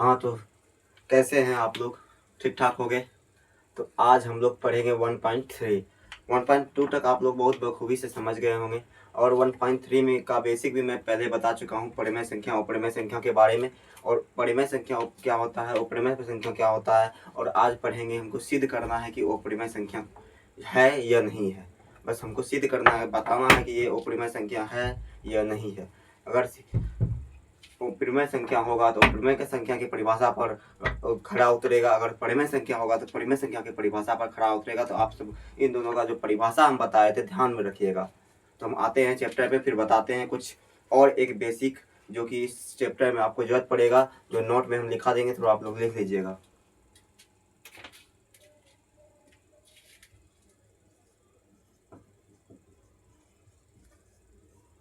हाँ, तो कैसे हैं आप लोग? ठीक ठाक हो गए? तो आज हम लोग पढ़ेंगे 1.3। 1.2 तक आप लोग बहुत बखूबी से समझ गए होंगे और 1.3 में का बेसिक भी मैं पहले बता चुका हूँ, परिमेय संख्या अपरिमेय संख्या के बारे में। और परिमेय संख्या क्या होता है, अपरिमेय संख्या क्या होता है, और आज पढ़ेंगे। हमको सिद्ध करना है कि अपरिमेय संख्या है या नहीं है। बस हमको सिद्ध करना है, बताना है कि ये अपरिमेय संख्या है या नहीं है। अगर परिमेय संख्या होगा तो परिमेय की संख्या की परिभाषा पर खड़ा उतरेगा, अगर परिमेय संख्या होगा तो परिमेय संख्या की परिभाषा पर खड़ा उतरेगा। तो आप सब इन दोनों का जो परिभाषा हम बताए थे ध्यान में रखिएगा। तो हम आते हैं चैप्टर पे, फिर बताते हैं कुछ और एक बेसिक जो कि इस चैप्टर में आपको जरूरत पड़ेगा, जो नोट में हम लिखा देंगे, तो आप लोग लिख लीजिएगा।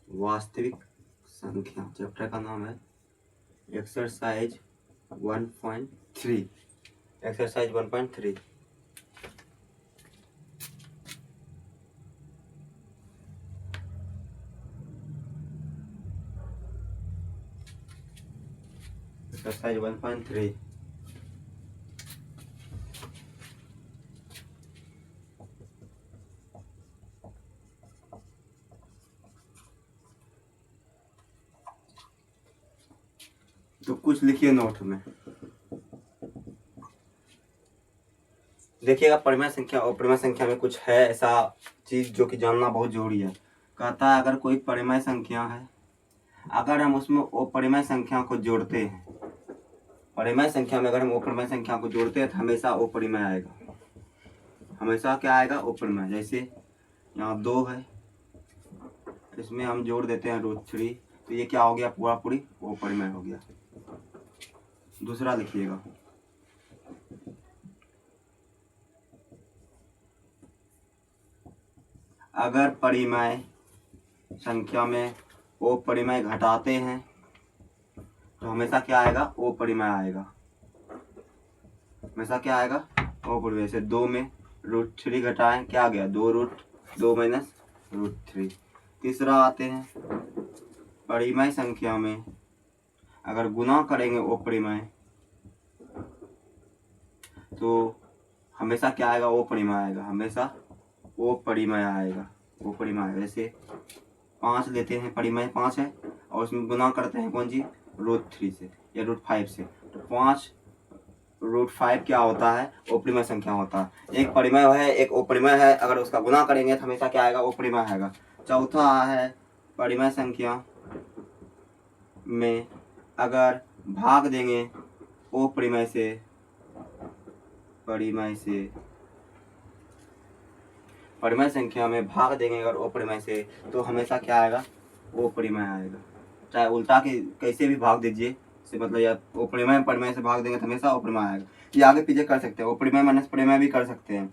वास्तविक संख्या चैप्टर का नाम है एक्सरसाइज 1.3। एक्सरसाइज 1.3। एक्सरसाइज 1.3। तो कुछ लिखिए नोट में। देखिएगा, परिमेय संख्या और अपरिमेय संख्या में कुछ है ऐसा चीज जो कि जानना बहुत जरूरी है। कहता है अगर कोई परिमेय संख्या है, अगर हम उसमें अपरिमेय संख्या को जोड़ते हैं, परिमेय संख्या में अगर हम अपरिमेय संख्या को जोड़ते हैं तो हमेशा अपरिमेय आएगा। हमेशा क्या आएगा? अपरिमेय। जैसे यहाँ 2 है, इसमें हम जोड़ देते हैं √3, तो ये क्या हो गया? पूरा पूरी अपरिमेय हो गया। दूसरा लिखिएगा, अगर परिमेय संख्या में अपरिमेय घटाते हैं तो हमेशा क्या आएगा? अपरिमेय आएगा। हमेशा क्या आएगा? अपरिमेय। जैसे 2 में √3 घटाएं, क्या आ गया? 2√2 माइनस √3। तीसरा आते हैं, परिमेय संख्या में अगर गुना करेंगे अपरिमेय तो हमेशा क्या आएगा? अपरिमेय आएगा। हमेशा अपरिमेय आएगा। अपरिमेय आएगा। जैसे 5 लेते हैं, परिमेय 5 है, और उसमें गुना करते हैं कौन जी? √3 से या √5 से, तो 5√5 क्या होता है? अपरिमेय संख्या होता है। एक परिमेय है, एक अपरिमेय है, अगर उसका गुना करेंगे तो हमेशा क्या आएगा? अपरिमेय आएगा। चौथा है, परिमेय संख्या में अगर भाग देंगे अपरिमेय से, परिमेय संख्या में भाग देंगे अगर अपरिमेय से, तो हमेशा क्या आएगा? अपरिमेय आएगा। चाहे उल्टा के कैसे भी भाग दीजिए, से मतलब या अपरिमेय परिमेय से भाग देंगे तो हमेशा अपरिमेय आएगा। ये आगे पीछे कर सकते हैं, अपरिमेय माइनस परिमेय भी कर सकते हैं,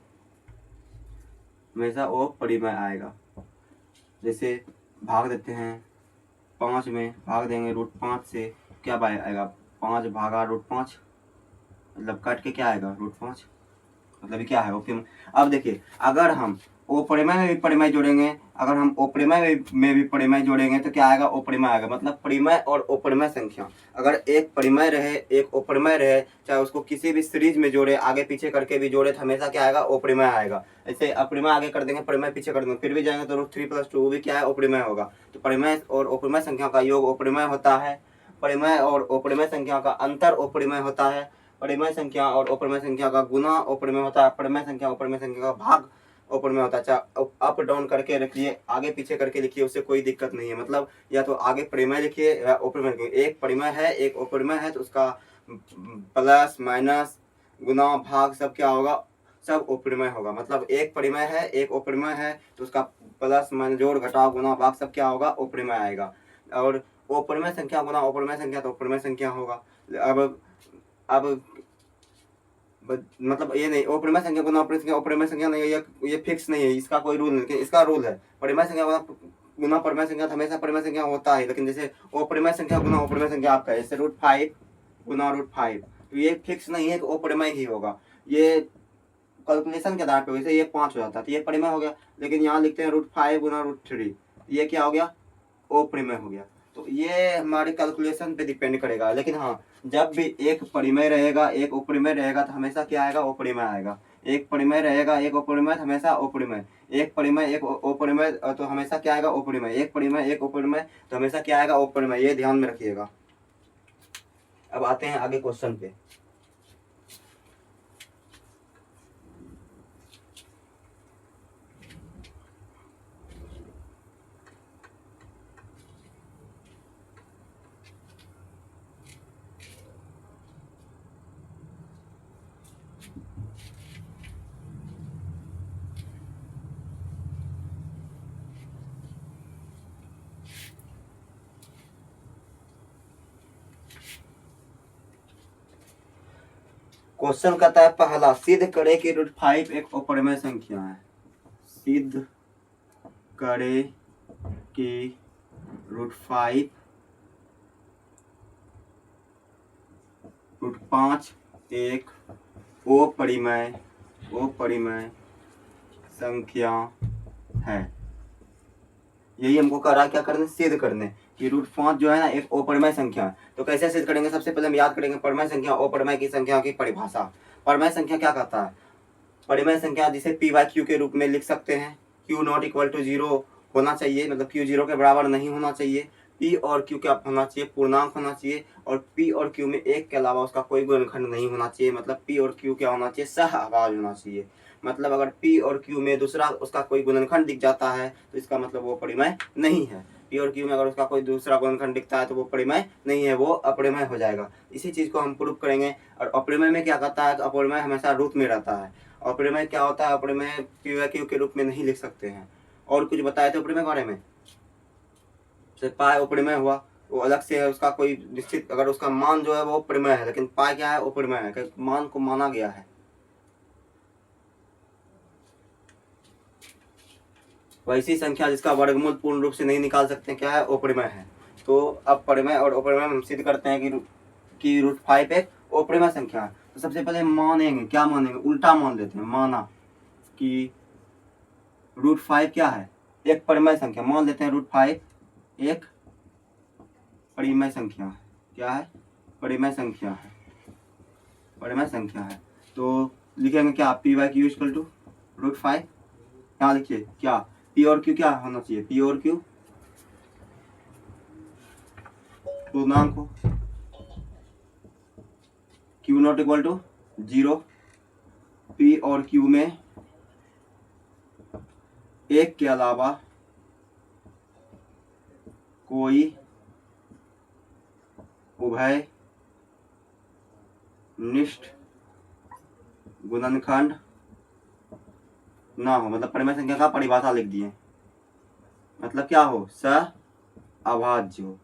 हमेशा अपरिमेय आएगा। जैसे भाग देते हैं 5 में, भाग देंगे √5 से, क्या आएगा? 5 भागा √5, मतलब काट के क्या आएगा? √5। मतलब क्या है? ओके। अब देखिए, अगर हम अपरिमेय में भी परिमेय जोड़ेंगे, अगर हम अपरिमेय में भी परिमेय जोड़ेंगे तो क्या आएगा? अपरिमेय आएगा। मतलब परिमेय और अपरिमेय संख्या, अगर एक परिमेय रहे एक अपरिमेय रहे, चाहे उसको किसी भी सीरीज में जोड़े, आगे पीछे करके भी जोड़े, तो हमेशा क्या आएगा? अपरिमेय आएगा। ऐसे अपरिमेय आगे कर देंगे, परिमेय पीछे कर देंगे, फिर भी जाएंगे तो √3 + 2 भी क्या है? अपरिमेय होगा। तो परिमेय और अपरिमेय संख्या का योग अपरिमेय होता है। परिमेय और अपरिमेय संख्या का अंतर अपरिमेय होता है। परिमेय संख्या और अपरिमेय संख्या का गुना अपरिमेय होता है। परिमेय संख्या अपरिमेय संख्या का भाग अपरिमेय होता है। चाहे अप डाउन करके रखिए, आगे पीछे करके लिखिए, उससे कोई दिक्कत नहीं है। मतलब या तो आगे परिमेय लिखिए या अपरिमेय लिखिए। एक परिमेय है एक अपरिमेय है, तो उसका प्लस माइनस गुना भाग सब क्या होगा? सब अपरिमेय होगा। मतलब एक परिमेय है एक अपरिमेय है, तो उसका प्लस माइनस जोड़ घटाव गुना भाग सब क्या होगा? अपरिमेय आएगा। और अपरिमेय संख्या गुना अपरिमेय संख्या तो अपरिमेय संख्या होगा। अब मतलब ये नहीं, अपरिमेय संख्या गुना अपरिमेय संख्या नहीं है, ये फिक्स नहीं है, इसका कोई रूल नहीं। इसका रूल है, परिमेय संख्या गुना परिमेय संख्या हमेशा परिमेय संख्या होता है। लेकिन जैसे अपरिमेय संख्या गुना अपरिमेय संख्या आपका है, जैसे √5 गुना √5, तो ये फिक्स नहीं है कि अपरिमेय ही होगा। ये कैलकुलेशन के आधार पर, वैसे ये 5 हो जाता है तो ये परिमेय हो गया। लेकिन यहाँ लिखते हैं √5 गुना √3, ये क्या हो गया? अपरिमेय हो गया। तो ये हमारे कैलकुलेशन पे डिपेंड करेगा। लेकिन हाँ, जब भी एक परिमेय रहेगा एक उपरिमेय रहेगा तो हमेशा क्या आएगा, उपरिमेय आएगा। एक परिमेय रहेगा एक उपरिमेय तो हमेशा उपरिमेय, एक परिमेय एक उपरिमेय तो हमेशा क्या आएगा, उपरिमेय। एक परिमेय एक उपरिमेय तो हमेशा क्या आएगा, उपरिमेय। ये ध्यान में रखिएगा। अब आते हैं आगे क्वेश्चन पे। क्वेश्चन कहता है पहला, सिद्ध करे कि √5 एक अपरिमेय संख्या है। सिद्ध करे कि √5 √5 एक अपरिमेय संख्या है। यही हमको कह रहा है, क्या करने, सिद्ध करने कि √5 जो है ना एक अपरिमेय संख्या है। तो कैसे सिद्ध करेंगे, सबसे पहले हम याद करेंगे परिमेय संख्या अपरिमेय की संख्या की परिभाषा। परिमेय संख्या क्या कहता है, परिमेय संख्या जिसे p/q के रूप में लिख सकते हैं। q नॉट इक्वल टू 0 होना चाहिए, मतलब q 0 के बराबर नहीं होना चाहिए। p और q क्या होना चाहिए, पूर्णांक होना चाहिए। और p और q में एक के अलावा उसका कोई गुणनखंड नहीं होना चाहिए। मतलब p और q क्या होना चाहिए, सहअभाज्य होना चाहिए। मतलब अगर p और q में दूसरा उसका कोई गुणनखंड दिख जाता है तो इसका मतलब वो परिमेय नहीं है। p और q में अगर उसका कोई दूसरा गुणनखंड दिखता है तो वो परिमेय नहीं है, वो अपरिमेय हो जाएगा। इसी चीज को हम प्रूव करेंगे। और अपरिमेय में क्या कहता है, अपरिमेय हमेशा रूप में रहता है। अपरिमेय क्या होता है, अपरिमेय p/q के रूप में नहीं लिख सकते हैं। और कुछ बताए थे अपरिमेय के बारे में, पाई अपरिमेय हुआ, वो अलग से है, उसका कोई निश्चित, अगर उसका मान जो है वो परिमेय है, लेकिन पाई क्या है, अपरिमेय है, मान को माना गया है। वैसी संख्या जिसका वर्गमूल पूर्ण रूप से नहीं निकाल सकते क्या है, अपरिमेय है। तो अब परिमेय और अपरिमेय हम सिद्ध करते हैं कि √5 एक अपरिमेय संख्या है। तो सबसे पहले मानेंगे, क्या मानेंगे, उल्टा मान लेते हैं। माना कि √5 क्या है, एक परिमेय संख्या। मान लेते हैं √5 एक परिमेय संख्या है। क्या है, परिमेय संख्या है, परिमेय संख्या है। तो लिखेंगे क्या, p/q इक्वल टू √5। यहाँ लिखिए क्या, p और q क्या होना चाहिए, p और q पूर्णांक हो, q not equal to 0। p और q में एक के अलावा कोई उभय निष्ठ गुणनखंड ना हो। मतलब परिमेय संख्या का परिभाषा लिख दिए। मतलब क्या हो, सहअभाज्य हो।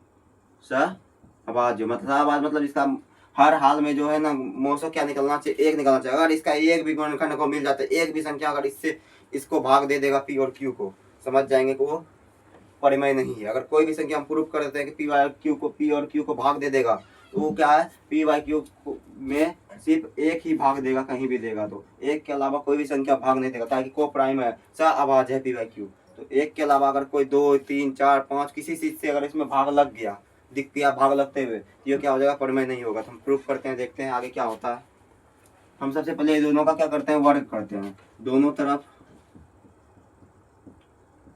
सहअभाज्य मतलब सहअभाज्य मतलब इसका हर हाल में जो है ना मोसो क्या निकलना चाहिए, एक निकलना चाहिए। अगर इसका एक भी गुणनखंड को मिल जाता है, एक भी संख्या अगर इससे इसको भाग दे देगा p और q को, समझ जाएंगे कि वो परिमेय नहीं है। अगर कोई भी संख्या हम प्रूफ कर देते हैं कि p और q को भाग दे देगा तो वो क्या है, p/q में सिर्फ एक ही भाग देगा, कहीं भी देगा तो एक के अलावा कोई भी संख्या भाग नहीं देगा, ताकि को प्राइम है, सहअभाज्य है p/q। तो एक के अलावा अगर कोई 2 3 4 5 किसी चीज से अगर इसमें भाग लग गया, दिख गया भाग लगते हुए, ये क्या हो जाएगा, परिमेय नहीं होगा। तो हम प्रूफ करते हैं, देखते हैं आगे क्या होता है। हम सबसे पहले दोनों का क्या करते हैं, वर्ग करते हैं। दोनों तरफ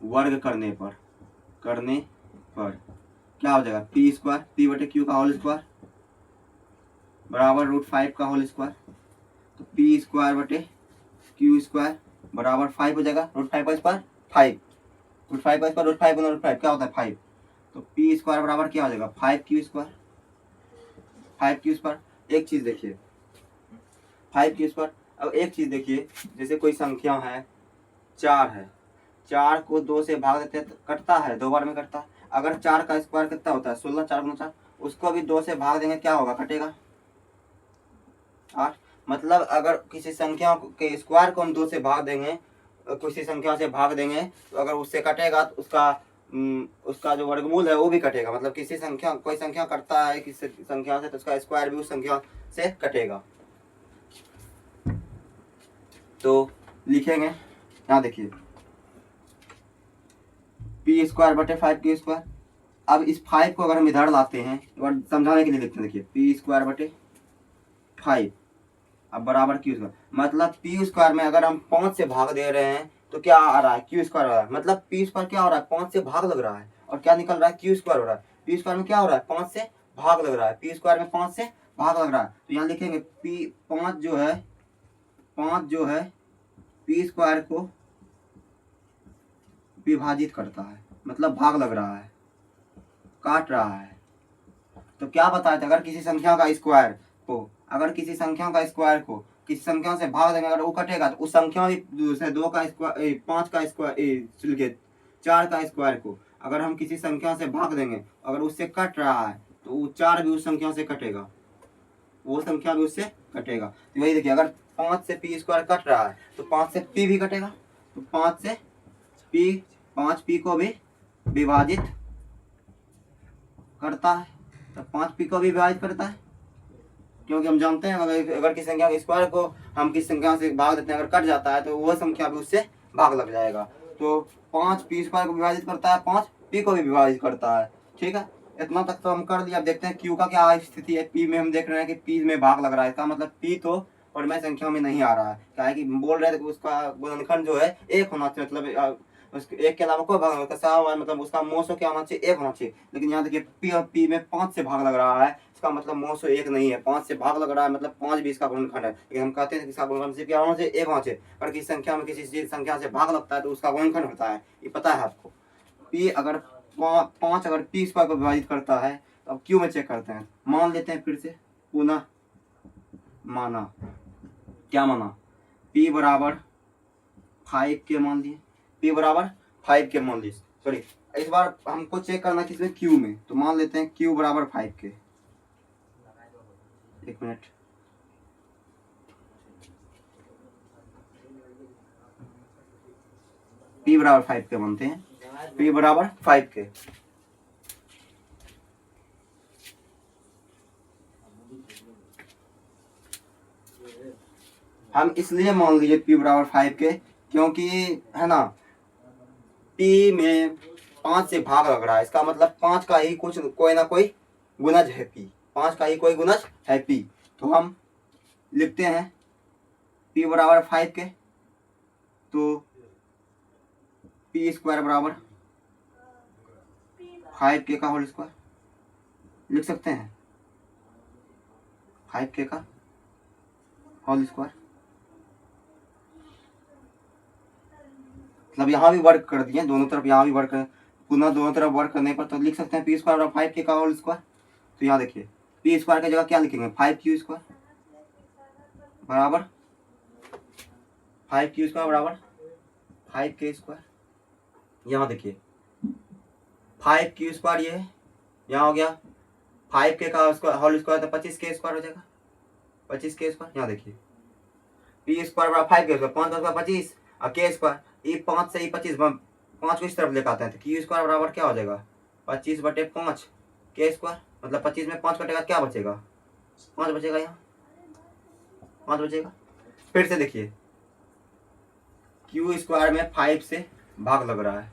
वर्ग करने पर क्या हो जाएगा, p² p/q का होल स्क्वायर बराबर √5 का होल स्क्वायर। तो p² बराबर 5 हो जाएगा। √5 का स्क्वायर 5, √5 का स्क्वायर √5 गुना √5 क्या होता है 5। तो p² बराबर क्या हो जाएगा, 5q²। एक चीज देखिए, 5q²। अब एक चीज देखिए, जैसे कोई संख्या है 4 है, 4 को 2 से भाग देते हैं तो कटता है, 2 बार में कटता है। अगर 4 का स्क्वायर कितना होता है, 16, 4 गुना 4, उसको भी 2 से भाग देंगे, क्या होगा, कटेगा 8। मतलब अगर किसी संख्या के स्क्वायर को हम 2 से भाग देंगे, किसी संख्या से भाग देंगे, तो अगर उससे कटेगा तो उसका जो वर्गमूल है वो भी कटेगा। मतलब किसी संख्या, कोई संख्या कटता है किसी संख्या से तो उसका स्क्वायर भी उस संख्या से कटेगा। तो लिखेंगे, यहाँ देखिए p² बटे 5q²। अब इस 5 को अगर हम इधर लाते हैं, एक बार समझाने के लिए लिखते हैं, देखिए पी स्क्वायर बटे 5 अब बराबर क्यू स्क्वायर, मतलब पी स्क्वायर में अगर हम 5 से भाग दे रहे हैं तो क्या आ रहा है, क्यू स्क्वायर आ रहा है। मतलब पी स्क्वायर क्या हो रहा है, 5 से भाग लग रहा है और क्या निकल रहा है, क्यू स्क्वायर हो रहा है। पी स्क्वायर में क्या हो रहा है, 5 से भाग लग रहा है, पी स्क्वायर में 5 से भाग लग रहा है। तो यहाँ लिखेंगे पी 5 जो है पी स्क्वायर को विभाजित करता है, मतलब भाग लग रहा है, काट रहा है। तो क्या बताया था, अगर किसी संख्या का स्क्वायर को किसी संख्या से भाग देंगे, अगर वो कटेगा तो उस संख्या भी दूसरे 2 का स्क्वायर, 5 का स्क्वायर, 4 का स्क्वायर को अगर हम किसी संख्या से भाग देंगे, अगर उससे कट रहा है तो वो 4 भी उस संख्या से कटेगा, वो संख्या भी उससे कटेगा। तो वही देखिए, अगर 5 से पी स्क्वायर कट रहा है तो 5 से पी भी कटेगा, तो 5 से पी, 5 पी को भी विभाजित करता है, तो 5 पी को भी विभाजित करता है, क्योंकि हम जानते हैं अगर किसी संख्या के स्क्वायर को हम किसी संख्या से भाग देते हैं, अगर कट जाता है तो वह संख्या भी उससे भाग लग जाएगा। तो 5 पी स्क्वायर को विभाजित करता है, 5 पी को भी विभाजित करता है। ठीक है, इतना तक तो हम कर दिया। अब देखते हैं क्यू का क्या स्थिति है। पी में हम देख रहे हैं कि पी में भाग लग रहा है, इसका मतलब पी तो परिमेय संख्या में नहीं आ रहा है। क्या है कि बोल रहे थे कि उसका गुणनखंड जो है 1 होना चाहिए, मतलब उसके 1 के अलावा कोई भाग नहीं, मतलब उसका मोसो क्या होना चाहिए, 1 होना चाहिए। लेकिन यहाँ देखिए पी और पी में 5 से भाग लग रहा है, इसका मतलब मोसो 1 नहीं है, 5 से भाग लग रहा है, मतलब 5 भी इसका गुणनखंड है। लेकिन हम कहते हैं कि इसका गुणनखंड सिर्फ क्या होना चाहिए, 1 होना चाहिए। अगर किसी संख्या में किसी संख्या से भाग लगता है तो उसका गुणनखंड होता है, ये पता है आपको। पी अगर 5 अगर पी स्क्वायर को विभाजित करता है तो अब क्यू में चेक करते हैं। मान लेते हैं, फिर से पुनः माना, क्या माना, पी बराबर 5 के मान लिए, पी बराबर 5 के मान लिए, सॉरी इस बार हमको चेक करना है किसमें, क्यू में। तो मान लेते हैं क्यू बराबर 5 के, एक मिनट, पी बराबर 5 के मानते हैं, पी बराबर 5 के। हम इसलिए मान लीजिए पी बराबर 5 के क्योंकि है ना, पी में 5 से भाग लग रहा है, इसका मतलब 5 का ही कुछ कोई ना कोई गुणज है पी, 5 का ही कोई गुणज है पी। तो हम लिखते हैं पी बराबर 5 के, तो पी स्क्वायर बराबर 5 के का होल स्क्वायर लिख सकते हैं, 5 के का होल स्क्वायर, मतलब यहाँ भी वर्क कर दिए दोनों तरफ, यहाँ भी वर्क कर, पुनः दोनों तरफ वर्क करने पर तो लिख सकते हैं पी स्क्वायर बराबर 5 के का होल स्क्वायर। तो यहाँ देखिए पी स्क्वायर की जगह क्या लिखेंगे, 5 क्यू स्क्वायर बराबर 5 क्यू स्क्वायर बराबर 5 के स्क्वायर। यहाँ देखिए 5 क्यू स्क्वायर ये है, यहाँ हो गया 5 के का होल स्क्वायर, तो 25 के स्क्वायर हो जाएगा, 25 के स्क्वायर। यहाँ देखिए पी स्क्वायर बराबर 5 के स्क्वायर, 5 का स्क्वायर 25 और के स्क्वायर, ये 5 से ही 25, 5 को इस तरफ लेकर आते हैं तो क्यू स्क्वायर बराबर क्या हो जाएगा, 25 बटे 5 के स्क्वायर, मतलब 25 में 5 कटेगा क्या बचेगा, 5 बचेगा, यहाँ 5 बचेगा। फिर से देखिए क्यू स्क्वायर में 5 से भाग लग रहा है,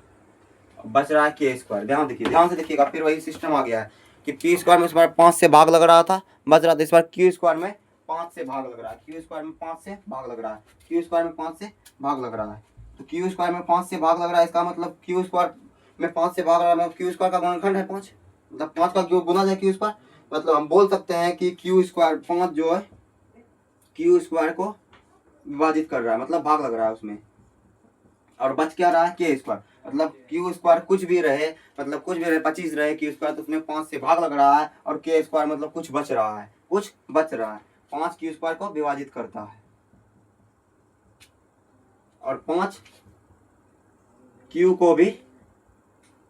बच रहा है के स्क्वायर। ध्यान देखिए, ध्यान से देखिएगा, फिर वही सिस्टम आ गया है कि पी स्क्वायर में इस बार 5 से भाग लग रहा था, बच रहा था, इस बार क्यू स्क्वायर में 5 से भाग लग रहा है, क्यू स्क्वायर में 5 से भाग लग रहा है, क्यू स्क्वायर में 5 से भाग लग रहा है। तो क्यू स्क्वायर में 5 से भाग लग रहा है, इसका मतलब क्यू स्क्वायर में 5 से भाग रहा है, क्यू स्क्वायर का गुणनखंड है 5, मतलब 5 का क्यू गुना है क्यू स्क्वायर। मतलब हम बोल सकते हैं कि क्यू स्क्वायर 5 जो है क्यू स्क्वायर को विभाजित कर रहा है, मतलब भाग लग रहा है उसमें, और बच क्या रहा है के स्क्वायर, मतलब क्यू स्क्वायर कुछ भी रहे, मतलब कुछ भी रहे, 25 रहे क्यू स्क्वायर, तो उसमें 5 से भाग लग रहा है, और के स्क्वायर मतलब कुछ बच रहा है, कुछ बच रहा है, 5 क्यू स्क्वायर को विभाजित करता है, और 5 क्यू को भी,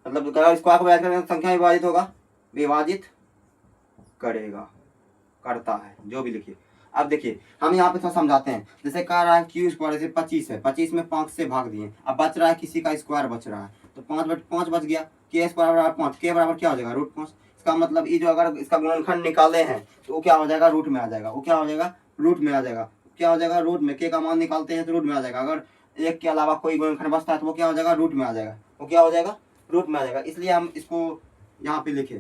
मतलब स्क्वायर को विभाजित करने संख्या विभाजित होगा, विभाजित करेगा, करता है, जो भी लिखिए। अब देखिए हम यहाँ पे थोड़ा समझाते हैं, जैसे कह रहा है क्यू स्क्वायर जैसे 25 है, 25 में 5 से भाग दिए, अब बच रहा है किसी का स्क्वायर बच रहा है, तो 5 बच गया, के स्क्वायर बराबर 5, के बराबर क्या हो जाएगा, √5। इसका मतलब ये जो अगर इसका गुणनखंड निकाले हैं तो वो क्या हो जाएगा, रूट में आ जाएगा, वो क्या हो जाएगा, रूट में आ जाएगा, क्या हो जाएगा, रूट में, के का मान निकालते हैं तो रूट में आ जाएगा, अगर 1 के अलावा कोई गुणनखंड बचता है तो वो क्या हो जाएगा, रूट में आ जाएगा, वो क्या हो जाएगा, रूट में आ जाएगा। इसलिए हम इसको यहाँ पे लिखे।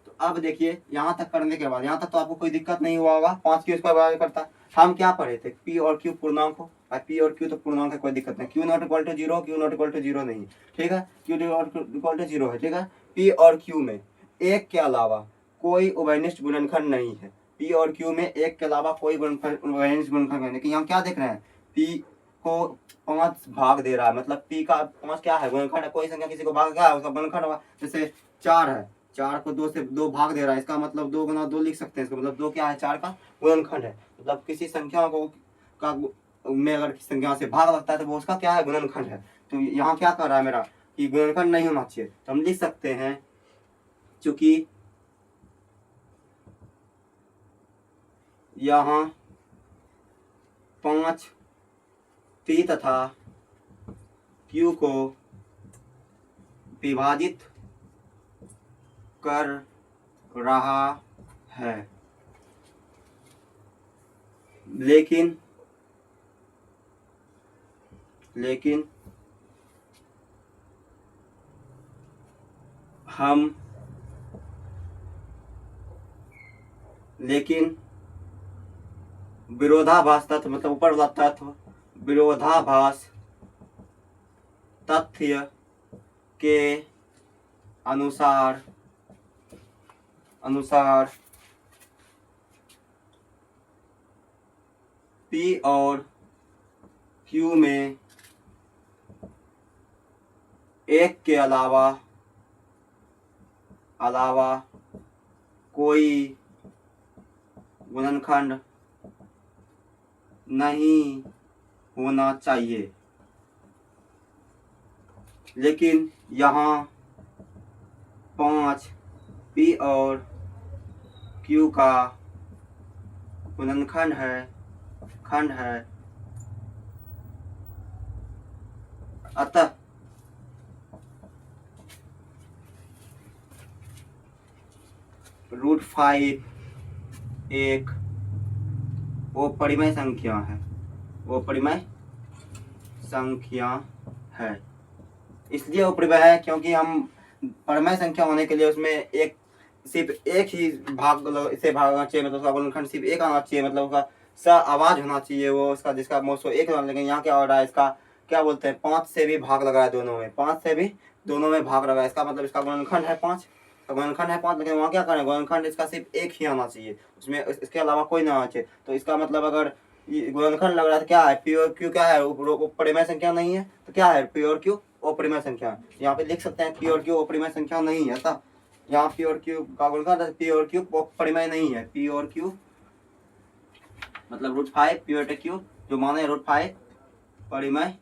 तो अब देखिए यहाँ तक करने के बाद, यहाँ तक तो आपको कोई दिक्कत नहीं हुआ होगा, 5 क्यू स्क्वायर बराबर करता है। हम क्या पढ़े थे, पी और क्यू पूर्णांक हो, पी और क्यू तो पूर्णांक है, कोई दिक्कत नहीं, Q not equal to zero, Q not equal to zero नहीं, ठीक है, Q not equal to zero है, ठीक है। पी और क्यू में एक के अलावा कोई उभयनिष्ठ गुणनखंड नहीं है, पी और क्यू में एक के अलावा कोई उभयनिष्ठ गुणनखंड नहीं। लेकिन यहाँ क्या देख रहे हैं, पी को 5 भाग दे रहा है, मतलब पी का 5 क्या है, गुणनखंड है, कोई संख्या किसी को भाग क्या है उसका गुणनखंड होगा। जैसे 4 है, 4 को 2 से 2 भाग दे रहा है, इसका मतलब 2 गुना 2 लिख सकते हैं, इसका मतलब 2 क्या है, 4 का गुणनखंड है। मतलब किसी संख्या को का में अगर किसी संख्या से भाग लगता है तो वो उसका क्या है, गुणनखंड है। तो यहाँ क्या कर रहा है मेरा कि गुणनखंड नहीं होना चाहिए, तो हम लिख सकते हैं चूंकि यहाँ 5 पी तथा क्यू को विभाजित कर रहा है, लेकिन विरोधाभास तथ्य, मतलब ऊपर वाला तत्व विरोधाभास तथ्य के अनुसार पी और क्यू में एक के अलावा कोई गुणनखंड नहीं होना चाहिए, लेकिन यहाँ 5 पी और क्यू का गुणनखंड है, अतः √5 एक अपरिमेय संख्या है। इसलिए अपरिमेय है क्योंकि हम परिमेय संख्या होने के लिए उसमें सिर्फ एक ही भाग इसे भागना चाहिए, मतलब उसका गुणनखंड सिर्फ एक आना चाहिए, मतलब उसका स आवाज होना चाहिए वो उसका, जिसका मोसो एक होना। लेकिन यहाँ क्या हो रहा है, इसका क्या बोलते हैं, 5 से भी भाग लगा है दोनों में, 5 से भी दोनों में भाग लगा है, इसका मतलब इसका गुणनखंड है 5, गुणनखंड है 5, लेकिन वहाँ क्या करें, गुणनखंड इसका सिर्फ एक ही आना चाहिए, उसमें इसके अलावा कोई ना आना चाहिए। तो इसका मतलब अगर गुणनखंड लग रहा है तो क्या है, पी और क्यू क्या है, अपरिमेय संख्या नहीं है, तो क्या है, पी और क्यू अपरिमेय संख्या है। यहाँ पे लिख सकते हैं पी और क्यू अपरिमेय संख्या नहीं है, तब यहाँ पी और क्यू का गुणनखंड, पी और क्यू परिमेय नहीं है, पी और क्यू मतलब √5 पी और क्यू जो माने √5 परिमेय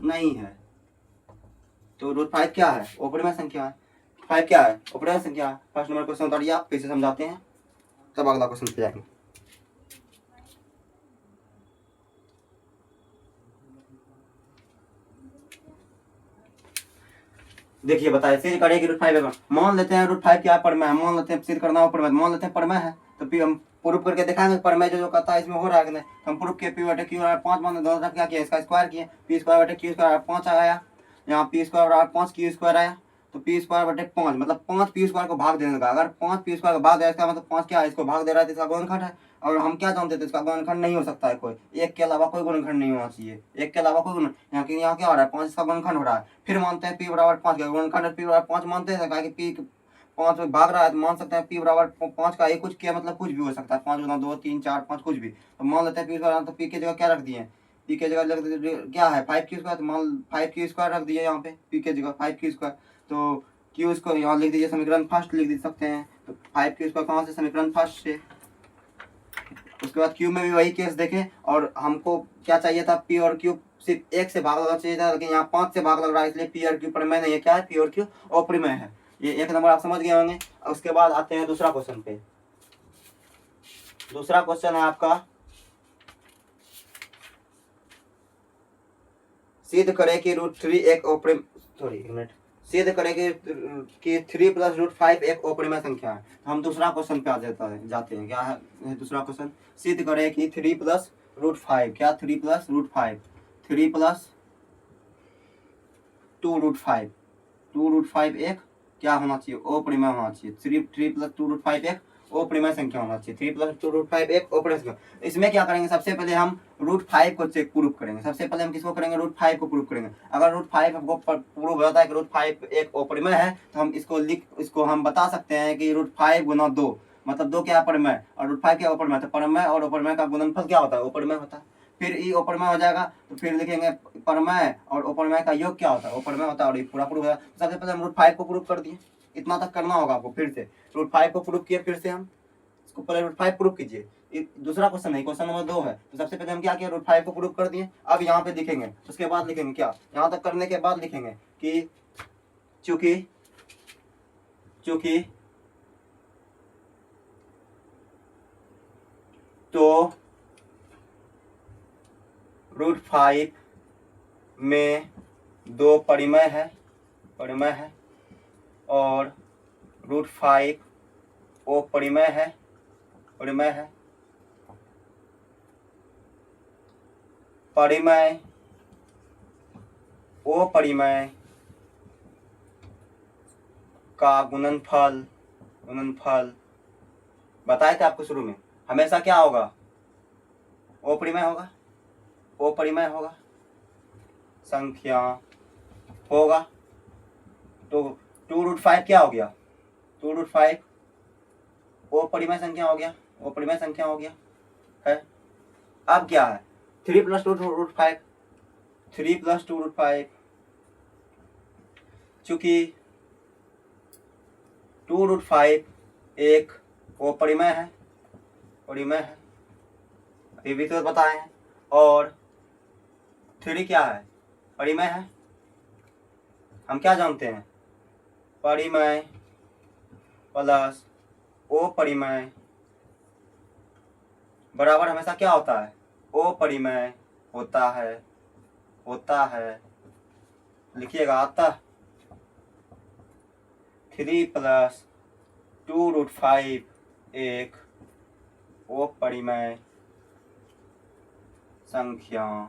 नहीं है। तो √5 क्या है, अपरिमेय संख्या है, 5 क्या है, अपरिमेय संख्या है। फर्स्ट नंबर क्वेश्चन उतारिए आप, कैसे समझाते हैं, तब अगला क्वेश्चन पे जाएंगे। देखिए बताइए, सिद्ध करें कि √5 मान लेते हैं √5 क्या परिमेय है, मान लेते हैं सिद्ध करना हो परिमेय, मान लेते हैं परिमेय है, तो फिर हम प्रूफ करके दिखाएंगे परिमेय जो कहता है इसमें हो रहा है कि नहीं। हम प्रूफ किए, पी बटे क्यू 5 मान दोनों तरफ क्या किया, इसका स्क्वायर किए, पी स्क्वायर बटे क्यू स्क्वायर 5 आया, यहाँ पी स्क्वायर 5 क्यू स्क्वायर आया, तो पी स्क्वायर बटे 5 मतलब 5 पी स्क्वायर को भाग देने का, अगर 5 पी स्क्वायर को भाग दे इसका मतलब 5 क्या है, इसको भाग दे रहा है, इसका गुणनखंड है। और हम क्या जानते थे, इसका गुणनखंड नहीं हो सकता है कोई, एक के अलावा कोई गुणनखंड नहीं होना चाहिए, एक के अलावा कोई गुण, यहाँ क्या हो रहा है, 5 इसका गुणनखंड हो रहा है। फिर मानते हैं पी बराबर 5 का गुणनखंड, पी बराबर 5 मानते हैं, कहा कि पी 5 में भाग रहा है, तो मान सकते हैं पी बराबर 5 का एक कुछ किया मतलब कुछ भी हो सकता है, 5 गुना 2 3 4 5 कुछ भी। तो मान लेते हैं पी स्क्वायर, तो पी की जगह क्या रख दिए, पी की जगह क्या है 5 क्यू स्क्वायर, तो मान 5 क्यू स्क्वायर रख दिए यहाँ पे, पी की जगह 5 क्यू स्क्वायर, तो क्यू इसको यहाँ लिख दीजिए, समीकरण फर्स्ट लिख दे सकते हैं। तो 5 क्यू स्क्वायर कहाँ से, समीकरण फर्स्ट से। उसके बाद क्यू में भी वही केस देखें, और हमको क्या चाहिए था, पी और क्यू सिर्फ एक से भाग लगना चाहिए था, लेकिन यहाँ 5 से भाग लग रहा है, इसलिए पी और क्यू परिमेय नहीं है। क्या है, पी और क्यू अपरिमेय है। ये एक नंबर आप समझ गए होंगे। उसके बाद आते हैं दूसरा क्वेश्चन पे। दूसरा क्वेश्चन है आपका, सिद्ध करें कि √3 एक सिद्ध करें कि 3 + √5 एक अपरिमेय संख्या है। हम दूसरा क्वेश्चन पे आ जाते हैं। क्या है दूसरा क्वेश्चन, सिद्ध करें कि 3 + √5 क्या, 3 + √5 3 + 2 √5 2 √5 एक क्या होना चाहिए, अपरिमेय होना चाहिए। 3 प्लस 2√5 एक अपरिमेय संख्या होना चाहिए। 3 प्लस 2√5 एक अपरिमेय संख्या। इसमें क्या करेंगे, सबसे पहले हम √5 को चेक प्रूफ करेंगे। सबसे पहले हम किसको करेंगे, √5 को प्रूफ करेंगे। अगर √5 हमको प्रूफ हो जाता है कि √5 एक अपरिमेय है, तो हम इसको हम बता सकते हैं कि √5 गुना 2, मतलब 2 क्या अपरिमेय और √5 क्या अपरिमेय। तो परिमेय और अपरिमेय का गुणनफल क्या होता है, अपरिमेय होता है। फिर ये अपरिमेय हो जाएगा तो फिर लिखेंगे परिमेय और अपरिमेय का योग क्या होता है, अपरिमेय होता है। और ये पूरा प्रूफ हो जाएगा। सबसे पहले हम √5 को प्रूफ कर दिए, इतना तक करना होगा आपको। फिर से √5 को प्रूफ किए, फिर से हम इसको पहले √5 प्रूफ कीजिए। दूसरा क्वेश्चन है, क्वेश्चन नंबर 2 है। तो सबसे पहले हम क्या किया, √5 को प्रूफ कर दिए। अब यहाँ पे लिखेंगे, उसके बाद लिखेंगे क्या, यहाँ तक करने के बाद लिखेंगे कि चूंकि तो √5 में 2 परिमेय है और √5 अपरिमेय है परिमेय अपरिमेय का गुणनफल बताए थे आपको शुरू में, हमेशा क्या होगा, अपरिमेय होगा संख्या होगा। तो 2√5 क्या हो गया, 2√5 अपरिमेय संख्या हो गया है। अब क्या है, 3 प्लस 2√5 चूंकि 2√5 एक अपरिमेय है ये भी तो बताए हैं। और 3 क्या है, परिमेय है। हम क्या जानते हैं, परिमेय प्लस अपरिमेय बराबर हमेशा क्या होता है, अपरिमेय होता है। लिखिएगा, अतः 3 प्लस 2√5 एक अपरिमेय संख्या है।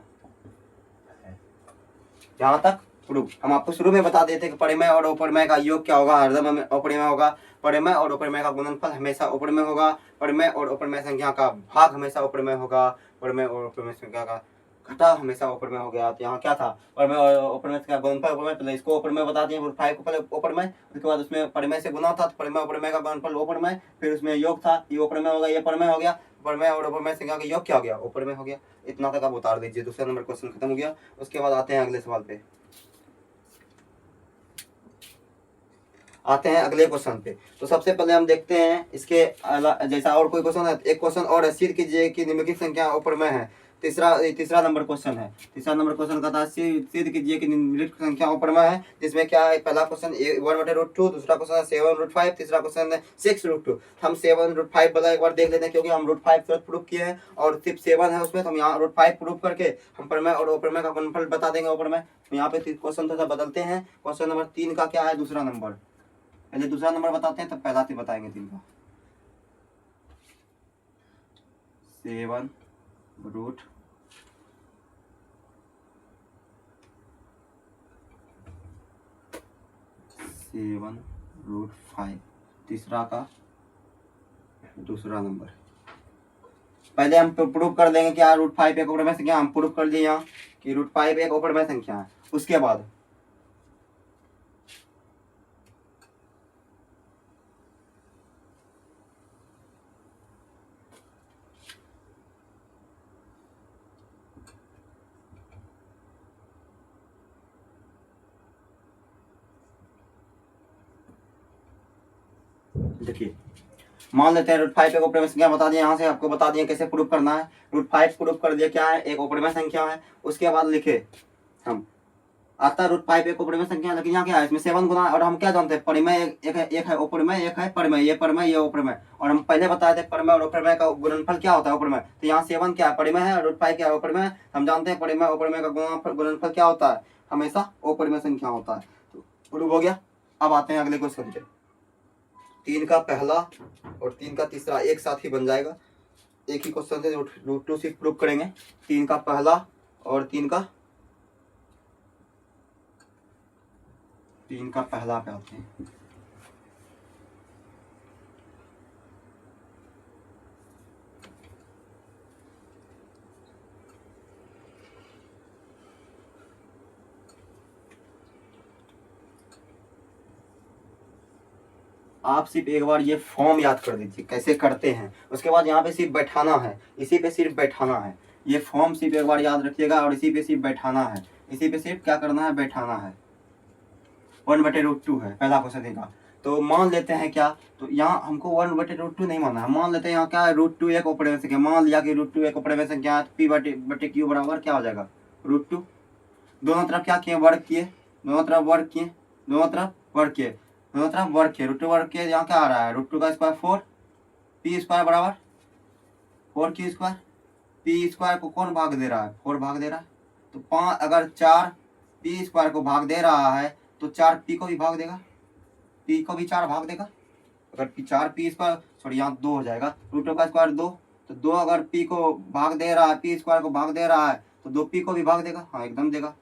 यहाँ तक प्रूफ। हम आपको शुरू में बता देते कि परिमेय और अपरिमेय का योग क्या होगा, हरदम अपरिमेय होगा। परिमेय और अपरिमेय का गुणनफल हमेशा अपरिमेय होगा। परिमेय और अपरिमेय संख्या का भाग हमेशा अपरिमेय होगा। परिमेय और अपरिमेय संख्या का घटा हमेशा अपरिमेय हो गया। तो यहाँ क्या था, परिमेय और अपरिमेय का गुणनफल अपरिमेय, पहले इसको अपरिमेय बता दिए, 5 को पहले अपरिमेय, उसके बाद उसमें परिमेय से गुना था तो परिमेय अपरिमेय का गुणनफल अपरिमेय, फिर उसमें योग था, ये अपरिमेय होगा, ये परिमेय हो गया। परिमेय और अपरिमेय संख्या का योग क्या हो गया, अपरिमेय हो गया। इतना तक आप उतार दीजिए। दूसरा नंबर क्वेश्चन खत्म हो गया। उसके बाद आते हैं अगले सवाल पे, क्वेश्चन पे। तो सबसे पहले हम देखते हैं इसके जैसा और कोई क्वेश्चन है, एक क्वेश्चन और है, सिद्ध कीजिए कि निम्नलिखित संख्या अपरिमेय है। तीसरा नंबर क्वेश्चन है। तीसरा नंबर क्वेश्चन का था सिद्ध कीजिए कि निम्नलिखित संख्या अपरिमेय है। जिसमें क्या है, पहला क्वेश्चन 1/√2, दूसरा क्वेश्चन है 7√5, तीसरा क्वेश्चन है 6√2। हम 7√5 वाला एक बार देख लेते हैं, क्योंकि हम √5 तुरंत प्रूफ किए हैं और सिर्फ 7 है उसमें, तो हम यहाँ √5 प्रूफ करके हम परिमेय और अपरिमेय का गुणनफल बता देंगे अपरिमेय। तो यहाँ पे क्वेश्चन थोड़ा बदलते हैं। क्वेश्चन नंबर 3 का क्या है, दूसरा नंबर, पहले दूसरा नंबर बताते हैं तब पहला से बताएंगे 3 का। 7√5 तीसरा का दूसरा नंबर। पहले हम प्रूफ कर देंगे कि √5 एक अपरिमेय संख्या, हम प्रूफ कर दिए यहाँ कि √5 एक अपरिमेय संख्या है। उसके बाद देखिए, मान लेते हैं √5 एक अपरिमेय संख्या बता दिया, यहाँ से आपको बता दिया कैसे प्रूफ करना है। √5 प्रूफ कर दिया क्या है, एक अपरिमेय संख्या है। उसके बाद लिखे हम, आता √5 एक अपरिमेय संख्या है, लेकिन यहाँ क्या है, इसमें 7 गुना, और हम क्या जानते हैं, परिमेय एक है अपरिमेय, एक है परिमेय, ये परिमेय ये अपरिमेय। और हम पहले बताए थे परिमेय और अपरिमेय का गुणनफल क्या होता है, अपरिमेय। तो यहाँ 7 क्या है, परिमेय है, और √5 क्या है, अपरिमेय। हम जानते हैं परिमेय अपरिमेय का गुणनफल क्या होता है, हमेशा अपरिमेय संख्या होता है। तो प्रूफ हो गया। अब आते हैं अगले क्वेश्चन पे। 3 का पहला और 3 का तीसरा एक साथ ही बन जाएगा, एक ही क्वेश्चन से √2 से प्रूफ करेंगे। 3 का पहला और 3 का पहला पे आते हैं। आप सिर्फ एक बार ये फॉर्म याद कर दीजिए कैसे करते हैं। उसके बाद यहाँ पे सिर्फ बैठाना है, इसी पे सिर्फ बैठाना है। ये फॉर्म सिर्फ एक बार याद रखिएगा और इसी पे सिर्फ बैठाना है, इसी पे सिर्फ क्या करना है, बैठाना है। 1/√2 है पहला क्वेश्चन का। तो मान लेते हैं क्या, तो यहाँ हमको 1/√2 नहीं मानना है, मान लेते हैं यहाँ क्या है, √2 एक अपरिमेय संख्या। मान लिया कि √2 एक अपरिमेय संख्या है, तो p/q बराबर क्या हो जाएगा, √2। दोनों तरफ क्या किए, वर्ग किए, दोनों तरफ वर्ग किए, दोनों तरफ वर्ग किए, दोनों तरफ वर्ग किए, √2 वर्ग किए, यहाँ क्या आ रहा है, √2 का स्क्वायर 4, p² बराबर 4q²। p² को कौन भाग दे रहा है, 4 भाग दे रहा है। तो 5 अगर 4 p² को भाग दे रहा है तो 4 p को भी भाग देगा, p को भी 4 भाग देगा। अगर 4 p² सॉरी यहाँ 2 हो जाएगा, √2 का स्क्वायर 2, तो 2 अगर p को भाग दे रहा है, p² को भाग दे रहा है तो 2p को भी भाग देगा, हाँ एकदम देगा।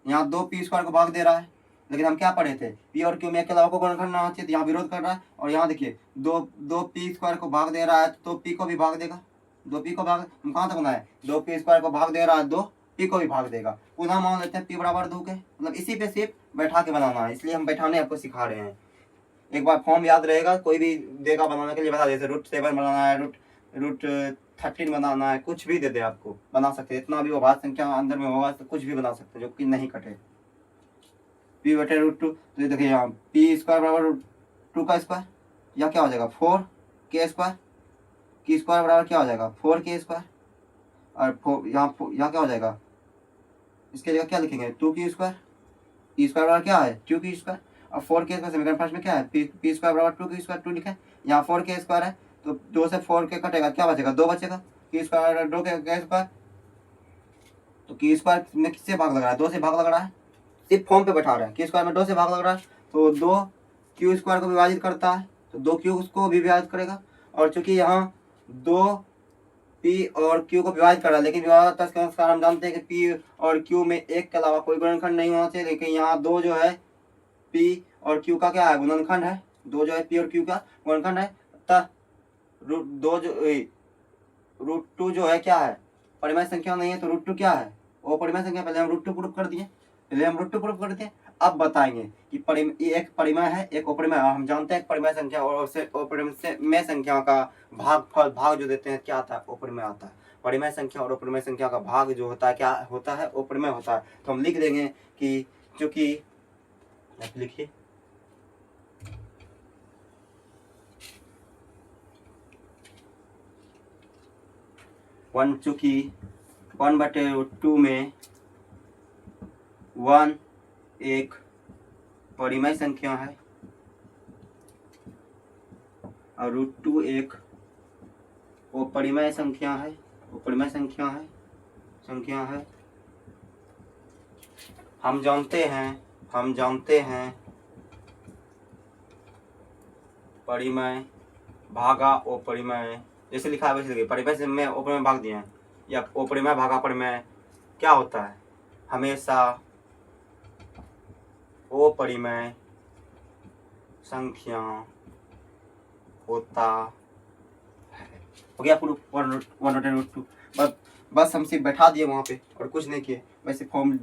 यहाँ 2p² को भाग दे रहा है, लेकिन हम क्या पढ़े थे, p और q में एक के अलावा को गुणनखंड ना होना चाहिए, तो यहाँ विरोध कर रहा है। और यहाँ देखिए 2p² को भाग दे रहा है तो 2p को भी भाग देगा, 2p को भाग, हम कहाँ तक बनाए, 2p² को भाग दे रहा है 2p को भी भाग देगा। पुनः मान लेते हैं p बराबर 2 के, मतलब इसी पे सिर्फ बैठा के बनाना है, इसलिए हम बैठाने आपको सिखा रहे हैं। एक बार फॉर्म याद रहेगा, कोई भी देगा बनाने के लिए बता दे, √7 बनाना है, √13 बनाना है, कुछ भी दे दे आपको बना सकते हैं। इतना भी अभाज्य संख्या अंदर में होगा तो कुछ भी बना सकते हैं जो कि नहीं कटे। p/√2, तो देखिए यहाँ p² बराबर 2 का स्क्वायर, या क्या हो जाएगा 4k², q² बराबर क्या हो जाएगा 4k², और यहाँ क्या हो जाएगा, इसके जगह क्या लिखेंगे 2q², p² बराबर क्या है 2q², और 4k² समीकरण फर्स्ट में क्या है, p² बराबर 2q², 2 लिखे, यहाँ 4k² है तो 2 से 4k कटेगा, क्या बचेगा 2 बचेगा, q² 2k², तो q² में किससे भाग लग रहा है, 2 से भाग लग रहा है, सिर्फ फॉर्म पे बैठा रहे हैं, q² में 2 से भाग लग रहा है तो 2 q² को विभाजित करता है तो 2 q को भी विभाजित करेगा। और चूंकि यहाँ 2 p और q को विभाजित कर रहा है, लेकिन विभाजक तर्क के अनुसार हम जानते हैं कि p और q में एक के अलावा कोई गुणनखंड नहीं होना चाहिए, लेकिन यहाँ 2 जो है p और q का क्या है, गुणनखंड है, 2 जो है p और q का गुणनखंड है, अतः √2 जो है क्या है, परिमेय संख्या नहीं है, तो √2 क्या है, वो परिमेय संख्या। पहले हम √2 प्रूफ कर दिए, अब बताएंगे कि एक परिमेय है, एक अपरिमेय। हम जानते हैं परिमेय संख्या और उससे अपरिमेय संख्या का भाग जो देते हैं क्या आता है, अपरिमेय आता है। परिमेय संख्या और अपरिमेय संख्या का भाग जो होता है क्या होता है, अपरिमेय होता है। तो हम लिख देंगे कि चूंकि, लिखिए चूंकि 1/√2 में 1 एक परिमेय संख्या है और √2 एक अपरिमेय संख्या है, अपरिमेय संख्या है। हम जानते हैं परिमेय भागा अपरिमेय, जैसे लिखा है वैसे देखिए, परिमेय से में अपरिमेय भाग दिए हैं, या अपरिमेय भागा परिमेय क्या होता है, हमेशा अपरिमेय संख्या होता है। हो गया प्रूफ 1/√2। बस हम सिर्फ बैठा दिए वहाँ पे और कुछ नहीं किए। वैसे फॉर्म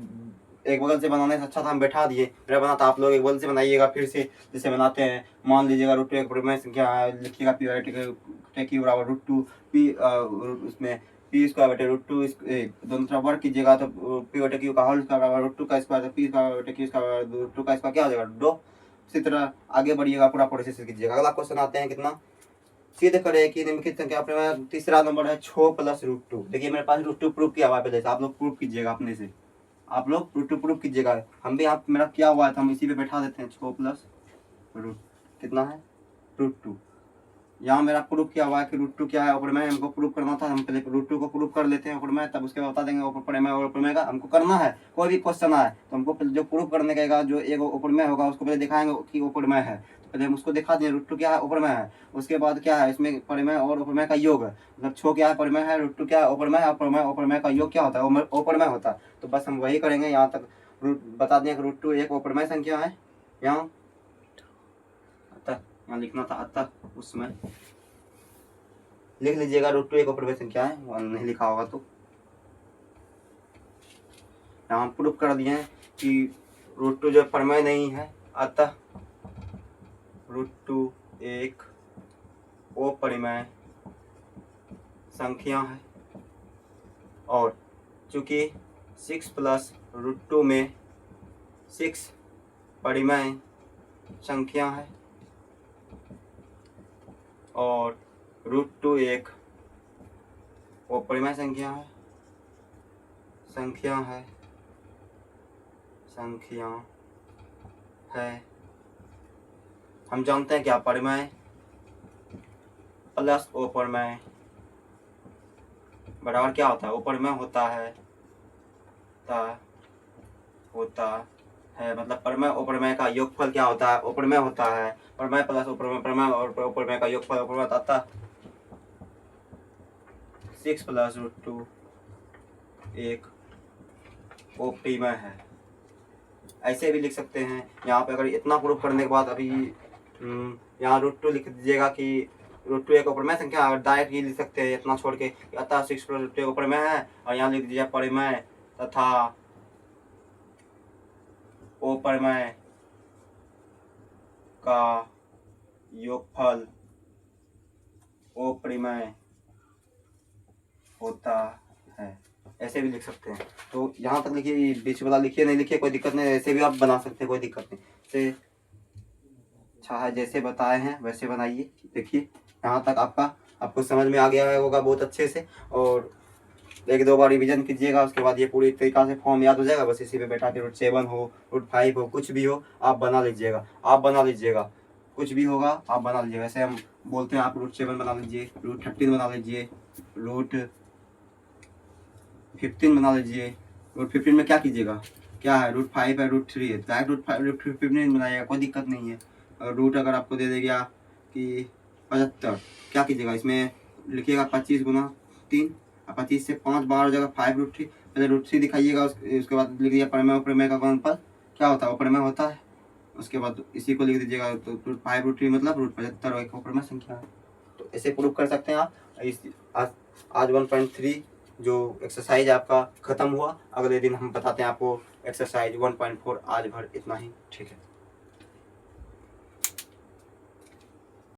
एक बगल से बनाने से अच्छा था हम बैठा दिए, मेरा बना था, आप लोग एक बगल से बनाइएगा फिर से जैसे बनाते हैं। मान लीजिएगा √2 एक परिमेय संख्या है, लिखिएगा p/q बराबर √2 p, उसमें p²/√2 दोनों तरफ वर्ग कीजिएगा तो p/q का होल बराबर √2 का स्क्वायर, तो p/q √2 का स्क्वायर क्या हो जाएगा 2। इसी तरह आगे बढ़िएगा, पूरा प्रोसेस कीजिएगा। अगला क्वेश्चन आते हैं, कितना सिद्ध करें कि निम्नलिखित संख्या अपने तीसरा नंबर है 6 + √2। देखिए मेरे पास √2 प्रूफ किया हुआ है पहले से, आप लोग प्रूफ कीजिएगा अपने से, आप लोग √2 प्रूफ कीजिएगा। हम भी आप मेरा किया हुआ है तो हम इसी पे बैठा देते हैं 6 + कितना है √2। यहाँ मेरा प्रूफ किया हुआ है कि √2 क्या है, अपरिमेय हमको प्रूफ करना था। हम पहले √2 को प्रूफ कर लेते हैं अपरिमेय, तब उसके बाद बता देंगे अपरिमेय और अपरिमेय का हमको करना है। कोई भी क्वेश्चन आए तो हमको जो प्रूफ करने का जो एक अपरिमेय होगा उसको पहले दिखाएंगे कि अपरिमेय है, पहले हम उसको दिखा दें √2 क्या है, अपरिमेय है। उसके बाद क्या है, इसमें परिमेय और अपरिमेय का योग है, मतलब 6 क्या है परिमेय है, √2 क्या है अपरिमेय है, अपरिमेय का योग क्या होता है, अपरिमेय होता है। तो बस हम वही करेंगे, यहाँ तक बता दें कि √2 एक अपरिमेय संख्या है। यहाँ लिखना था अतः, उसमें लिख लीजिएगा √2 एक अपरिमेय संख्या है, वहाँ नहीं लिखा होगा तो। यहाँ प्रूफ कर दिए हैं कि √2 जो परिमेय नहीं है, अतः √2 एक अपरिमेय संख्या है और चूंकि 6 प्लस √2 में 6 परिमेय संख्या है और √2 एक अपरिमेय संख्या है। हम जानते हैं क्या परिमेय प्लस अपरिमेय बराबर क्या होता है? अपरिमेय होता है मतलब परिमेय अपरिमेय का योगफल क्या होता है? अपरिमेय होता है। परिमेय प्लस अपरिमेय, परिमेय और अपरिमेय का योगफल अपरिमेय होता है। 6 प्लस √2 एक अपरिमेय है। ऐसे भी लिख सकते हैं। यहाँ पे अगर इतना प्रूफ करने के बाद अभी यहाँ √2 लिख दीजिएगा कि √2 एक अपरिमेय संख्या। अगर डायरेक्ट ये लिख सकते हैं इतना छोड़ के, अतः 6 प्लस √2 अपरिमेय है और यहाँ लिख दीजिए परिमेय तथा अपरिमेय का योगफल अपरिमेय होता है। ऐसे भी लिख सकते हैं। तो यहाँ तक लिखिए, बीच वाला लिखिए नहीं लिखिए कोई दिक्कत नहीं, ऐसे भी आप बना सकते हैं, कोई दिक्कत नहीं। से अच्छा है, जैसे बताए हैं वैसे बनाइए। देखिए यहाँ तक आपको समझ में आ गया होगा बहुत अच्छे से। और एक दो बार रिवीजन कीजिएगा, उसके बाद ये पूरी तरीका से फॉर्म याद हो जाएगा। बस इसी पे बैठा के √7 हो, √5 हो, कुछ भी हो आप बना लीजिएगा। कुछ भी होगा आप बना लीजिएगा। वैसे हम बोलते हैं आप √7 बना लीजिए, √13 बना लीजिए, √15 बना लीजिए। √15 में क्या कीजिएगा, क्या है √5 है, √3 है, डायरेक्ट √15 बनाइएगा, कोई दिक्कत नहीं है। और रूट अगर आपको दे देगा कि 75, क्या कीजिएगा इसमें लिखिएगा 25 गुना 3, 25 से 5 बार हो जाएगा 5√3। पहले √3 दिखाइएगा, उसके बाद लिख दिया परिमेय अपरिमेय का गुणनफल क्या होता है? अपरिमेय होता है। उसके बाद इसी को लिख दीजिएगा, तो 5√3 मतलब √75 एक अपरिमेय संख्या है। तो ऐसे प्रूव कर सकते हैं आप। आज 1.3 जो एक्सरसाइज आपका खत्म हुआ। अगले दिन हम बताते हैं आपको एक्सरसाइज 1.4। आज भर इतना ही, ठीक है।